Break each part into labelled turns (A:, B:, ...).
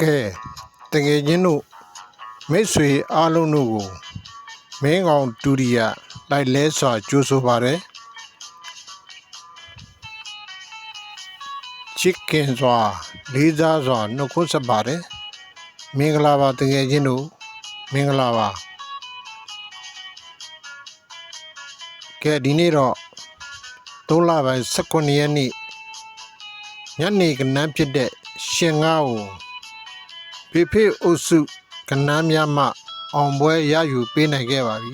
A: ကဲတကယ်ချင်းတို့မိတ်ဆွေအားလုံးတို့ကိုမင်းကောင်ဒုတိယလိုက်လဲစွာကြိုးဆိုပါတယ်ချစ်ခင်စွာလေးစားစွာနှုတ်ခွန်းဆက်ပါတယ်မင်္ဂလာပါတကယ်ချင်းတို့မင်္ဂလာပါကဲဒီနေ့တော့3 လပိုင်း19 ရက်နေ့ညနေကနန်းဖြစ်တဲ့ရှင်ငါးကိုဖေဖေအုပ်စုကနန်းများမှအောင်ပွဲရယူပေးနိုင်ခဲ့ပါပြီ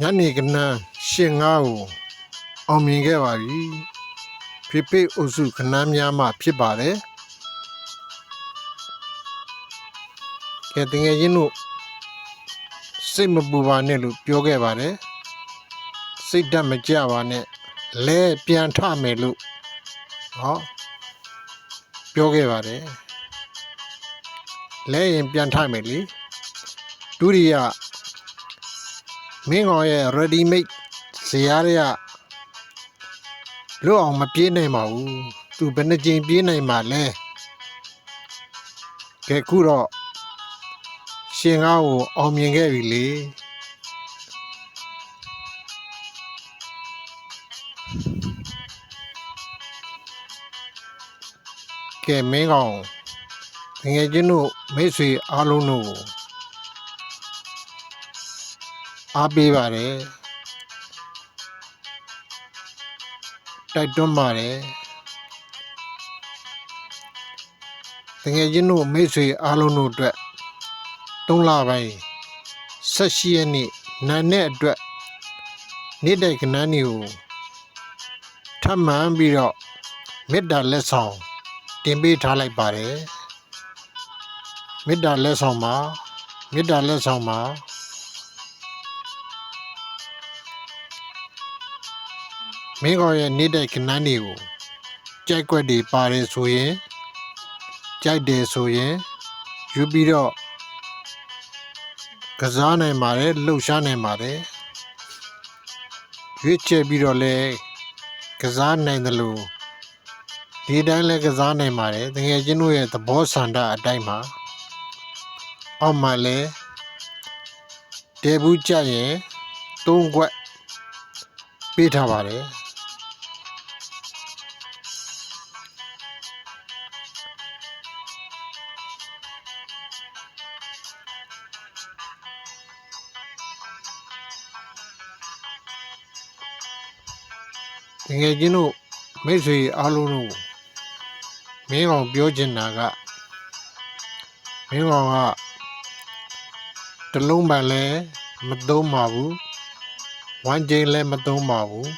A: ညနေကနန်းရှင်ငါးကိုအောင်မြင်ခဲ့ပါပြီဖေဖေအုပ်စုကနန်းများမှဖြစ်ပါတယ်ကဲတကယ်ချင်းတို့စိတ်မပူပါနဲ့လို့ပြောခဲ့ပါတယ်စိတ်ဓာတ်မကြပါနဲ့လဲပြန်ထမယ်လို့ပြောခဲ့ပါတယ်လဲရင်ပြန်ထမယ်လေဒုတိယမင်းကောင်ရဲ့ ready made ဇရာတွေကလွတ်အောင်မပြေးနိုင်ပါဘူးသူဘယ်နှကြိမ်ပြေးနိုင်မှာလဲကဲခုတော့ရှင်ကားကိုအောင်မြင်ခဲ့ပြီလေကဲမင်းကောင်ငယ်ချင်းတို့မိတ်ဆွေအားလုံးတို့ကိုအားပေးပါတယ်တိုက်တွန်းပါတယ်ငယ်ချင်းတို့မိတ်ဆွေအားလုံးတို့အတွက်3 လပိုင်း18 ရက်နေ့နာနဲ့အတွက်နေ့တိုက်ကနန်းတွေကိုထပ်မံပြီးတော့မေတ္တာလက်ဆောင်တင်ပေးထားလိုက်ပါတယ်မေတ္တာလက်ဆောင်မှာမင်းကောင်ရဲ့နေ့တိုက်ကနန်းတွေကိုကြိုက်ွက်တွေပါတယ်ဆိုရင်ကြိုက်တယ်ဆိုရင်ယူပြီးတော့ကစားနိုင်ပါတယ်လှုပ်ရှားနိုင်ပါတယ်ရွေးချယ်ပြီးတော့လဲကစားနိုင်တယ်လို့ဒီတိုင်းလဲကစားနိုင်ပါတယ်တကယ်ချင်းတို့ရဲ့သဘောဆန္ဒအတိုင်းမှာအောက်မှာလဲတဲဘူးကြရင်3 ခွက်ပေးထားပါတယ်တကယ်ချင်းတို့မိတ်ဆွေအားလုံးတို့မင်းကောင်ပြောချင်တာကမင်းကောင်ကတလုံးပန်လဲမသုံးပါဘူးဝမ်းကျင်းလဲမသုံးပါဘူး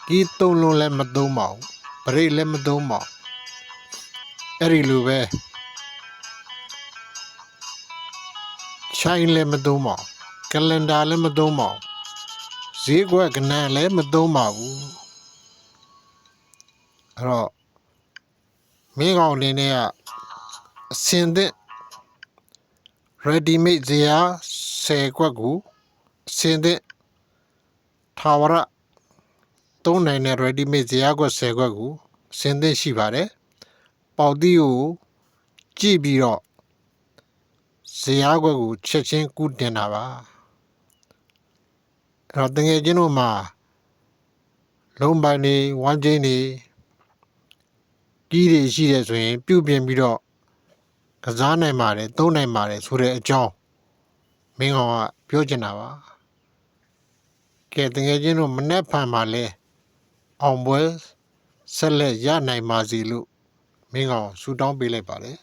A: ကြီး3 လုံးလဲမသုံးပါဘူးပရိတ်လဲမသုံးပါဘူးအဲ့ဒီလိုပဲချိုင်းလဲမသုံးပါဘူးကလန်ဒါလဲမသုံးပါဘူးဈေးကွက်ကနန်းလည်းမသုံးပါဘူးအဲ့တော့မင်းကောင်အနေနဲ့ကအစင်သင့် ready made ဇရာ10 ခွက်ကိုအစင်သင့်ထာဝရသုံးနိုင်တဲ့ ready made ဇရာခွက်10 ခွက်ကိုအစင်သင့်ရှိပါတယ်ပေါက်သီးကိုကြည့်ပြီးတော့ဇရာခွက်ကိုချက်ချင်းကူးတင်တာပါအဲ့တော့တကယ်ချင်းတို့မှာလုံးပိုင်းနေဝမ်းကျင်းနေကြီးတွေရှိတယ်ဆိုရင်ပြုပြင်ပြီးတော့ကစားနိုင်ပါတယ်သုံးနိုင်ပါတယ်ဆိုတဲ့အကြောင်းမင်းကောင်ကပြောချင်တာပါကဲတကယ်ချင်းတို့မနေ့ဖန်မှာလဲအောင်ပွဲဆက်လက်ရနိုင်ပါစေလို့မင်းကောင်ဆုတောင်းပေးလိုက်ပါတယ်